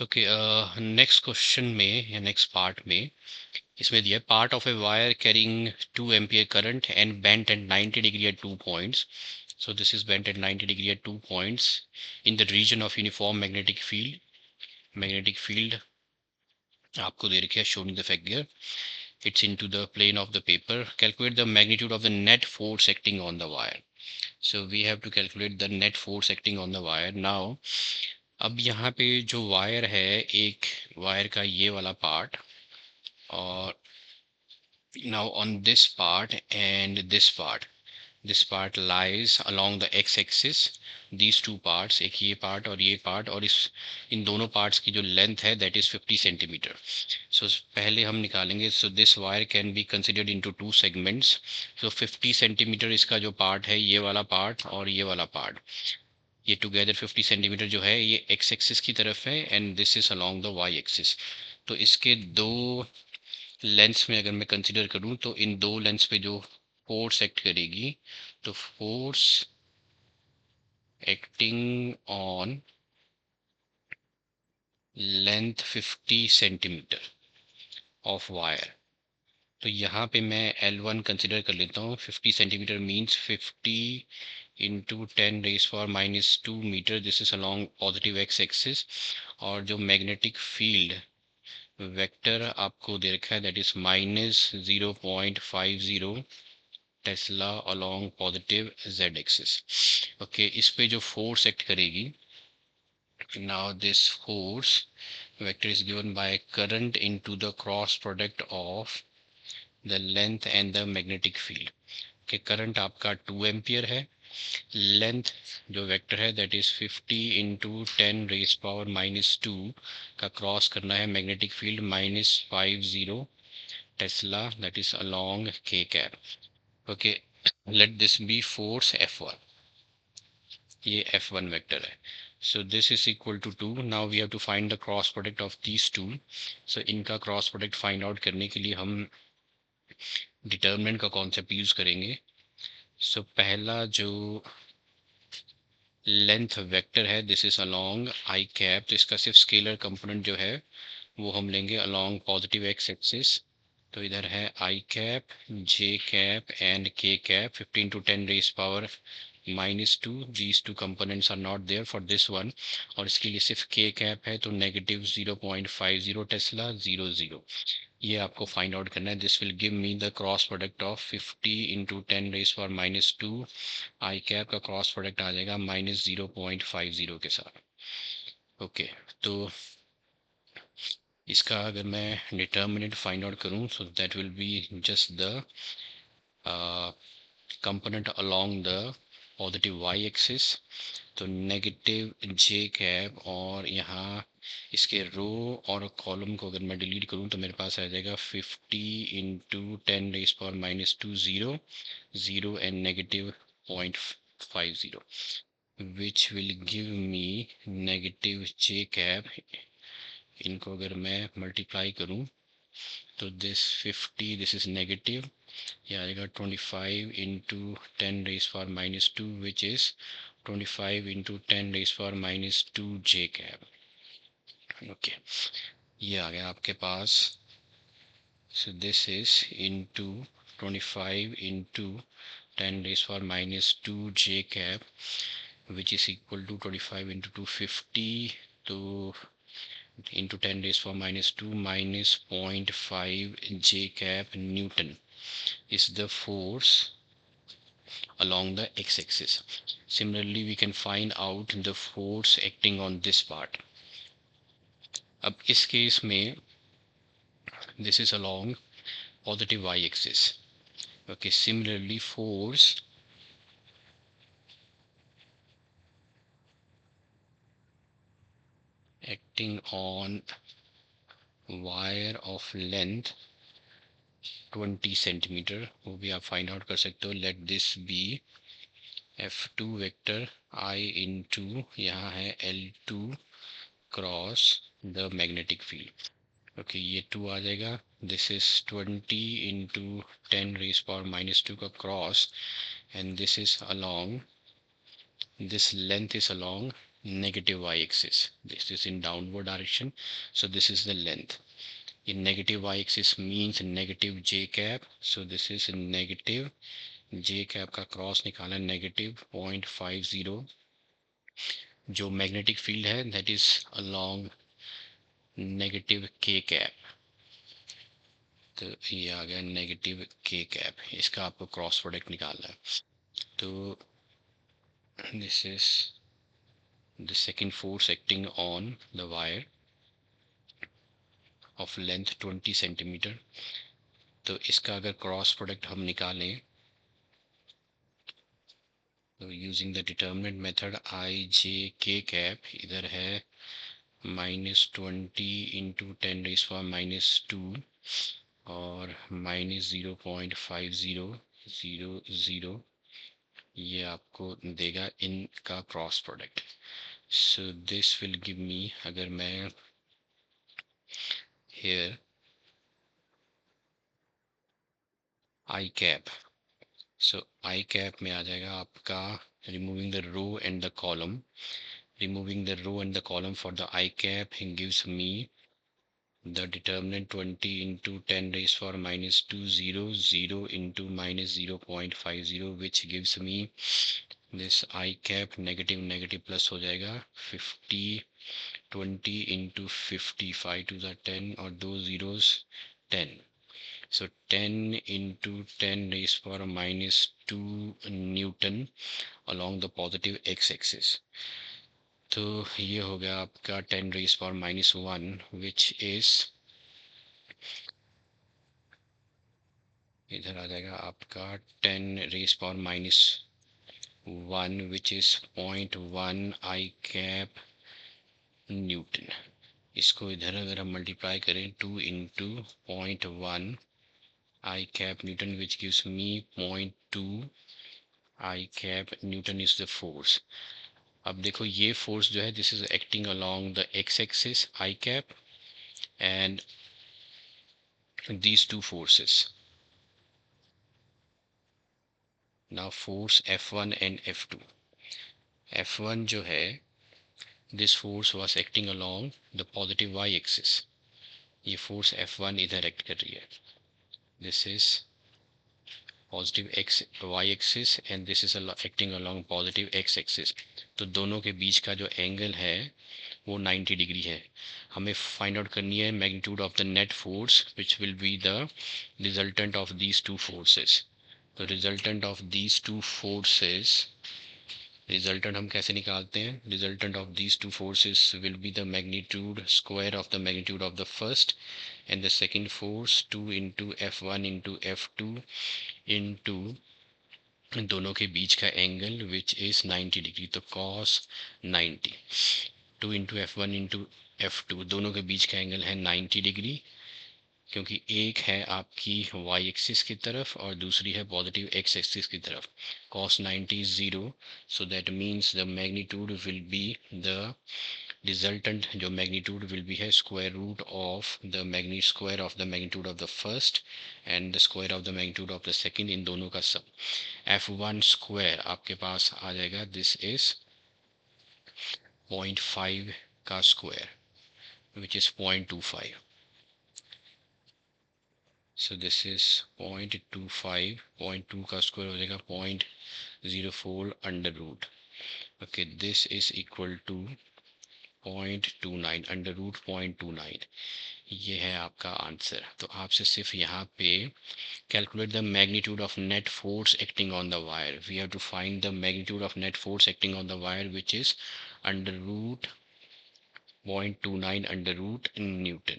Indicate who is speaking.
Speaker 1: Okay, next question में या next part में इसमें दिया part of a wire carrying 2 ampere current and bent at 90 degree at 2 points. So this is bent at 90 degree at 2 points in the region of uniform magnetic field. Magnetic field आपको दे रखा है shown in the figure. It's into the plane of the paper. Calculate the magnitude of the net force acting on the wire. So we have to calculate the net force acting on the wire. Now अब यहाँ पे जो wire है, एक wire का ये वाला part, और now on this part and this part lies along the x-axis. These two parts, एक ये part और ये part, और इन दोनों parts की जो length है that is 50 centimeter. So पहले हम निकालेंगे. So this wire can be considered into two segments. So 50 centimeter इसका जो part है, ये वाला part और ये वाला part, ये together 50 centimeter जो है ये x axis की तरफ है and this is along the y axis. तो इसके दो लेंस में अगर मैं कंसिडर करूं तो इन दो लेंस पे जो फोर्स एक्ट करेगी, तो force acting on length 50 centimetre of wire, तो यहाँ पे मैं L1 कंसिडर कर लेता हूँ. 50 centimetre means 50 into 10⁻⁻² metre. This is along positive x axis. और जो मैग्नेटिक फील्ड वेक्टर आपको दे रखा है that is -0.50 tesla along positive z axis. Okay, इस पे जो फोर्स एक्ट करेगी, now this force vector is given by current into the cross product of the length and the magnetic field. okay, current आपका 2 ampere है. Length जो vector है that is 50 into 10⁻⁻² का cross करना है magnetic field -50 Tesla that is along k cap. okay, let this be force F1. ये F1 vector है. so this is equal to 2. now we have to find the cross product of these two. so इनका cross product find out करने के लिए हम determinant का concept use करेंगे. so पहला जो लेंथ वेक्टर है this is along I cap, तो इसका सिर्फ स्केलर कंपोनेंट जो है वो हम लेंगे अलोंग पॉजिटिव एक्स एक्सिस. तो इधर है आई कैप, जे कैप एंड के cap. 15 to 10⁻⁻². these two components are not there for this one. और इसके लिए सिर्फ के कैप है तो -0.50 टेस्ला 0 ये आपको फाइंड आउट करना है. This will give me the cross product of 50 into 10⁻⁻² I cap का क्रॉस प्रोडक्ट आ जाएगा -0.50 के साथ. ओके, तो इसका अगर मैं डिटर्मिनेंट फाइंड आउट करूं so that will be just the component along the positive y axis. तो नेगेटिव जे कैप, और यहाँ इसके रो और कॉलम को अगर मैं डिलीट करूं तो मेरे पास आ जाएगा 50 into 10⁻⁻² 0 and -0.50 which will give me negative j cap. इनको अगर मैं मल्टीप्लाई करूं तो दिस 50 दिस इज नेगेटिव, ये आएगा 25 into 10⁻⁻² which is 25 into 10⁻⁻² J cap. Okay, ये आ गया आपके पास. So this is into 25 into 10⁻⁻² J cap which is equal to 25 into 250 तो into 10⁻⁻² minus 0.5 J cap Newton is the force along the x-axis. Similarly, we can find out the force acting on this part. अब इस case में this is along positive y-axis. Okay, similarly force acting on wire of length 20 centimetre, वो भी आप find out कर सकते हो. Let this be F2 vector I into यहाँ है L2 cross the magnetic field. Okay, ये 2 आ जाएगा. दिस इज 20 इंटू 10⁻⁻² का cross and this is along, this length is along negative y-axis. This is in downward direction, so this is the length. In negative y-axis means negative j cap, so this is negative j cap का cross निकाला negative 0.50. जो magnetic field है that is along negative के cap, तो ये आ गया negative के कैप, इसका आपको क्रॉस प्रोडक्ट निकालना है. तो this is the second force acting on the wire of length 20 centimetre. तो इसका अगर क्रॉस प्रोडक्ट हम निकालें तो using the determinant method I J K cap इधर है -20 इंटू 10⁻⁻², और -0.5000, ये आपको देगा इनका cross product. So this will give me, अगर मैं here I cap, so I cap में आ जाएगा आपका removing the row and the column. Removing the row and the column for the I cap gives me the determinant 20 into 10⁻⁻², 0 into -0.50, which gives me this I cap negative plus हो जाएगा 50, 20 into 50, 5 to the 10 और 2 zeros 10. So 10 into 10⁻⁻² Newton along the positive x-axis. तो ये हो गया आपका 10⁻⁻⁻1, which is, इधर आ जाएगा आपका 10⁻⁻1, which is 0.1 I cap Newton. इसको इधर अगर हम मल्टीप्लाई करें 2 into 0.1 I cap Newton, which gives me 0.2 I cap Newton is the force. अब देखो ये फोर्स जो है this is acting along the x axis I cap and these two forces. Now force F1 and F2. F1 जो है this force was acting along the positive y axis. ये force F1 इधर act कर रही है. This is positive x y axis and this is acting along positive x axis. तो दोनों के बीच का जो एंगल है वो 90 डिग्री है. हमें फाइंड आउट करनी है magnitude of the net force which will be the resultant of these two forces. तो resultant of these two forces, resultant हम कैसे निकालते हैं? Resultant of these two forces will be the magnitude square of the magnitude of the first and the second force 2 into F1 into F2 into दोनों के बीच का angle which is 90 degree. तो cos 90, 2 into F1 into F2 दोनों के बीच का angle है 90 degree, क्योंकि एक है आपकी y एक्सिस की तरफ और दूसरी है पॉजिटिव x एक्सिस की तरफ. cos 90 is 0, so that means the magnitude will be the resultant, जो magnitude will be है square root of the square of the magnitude of the first and the square of the magnitude of the second, इन दोनों का सम. F1 square आपके पास आ जाएगा, this is 0.5 का square which is 0.25. So this is 0.25, 0.2 का square हो जाएगा 0.04 under root. Okay, this is equal to 0.29 under root 0.29. ये है आपका आंसर. तो आपसे सिर्फ यहाँ पे calculate the magnitude of net force acting on the wire. We have to find the magnitude of net force acting on the wire which is under root 0.29 under root Newton.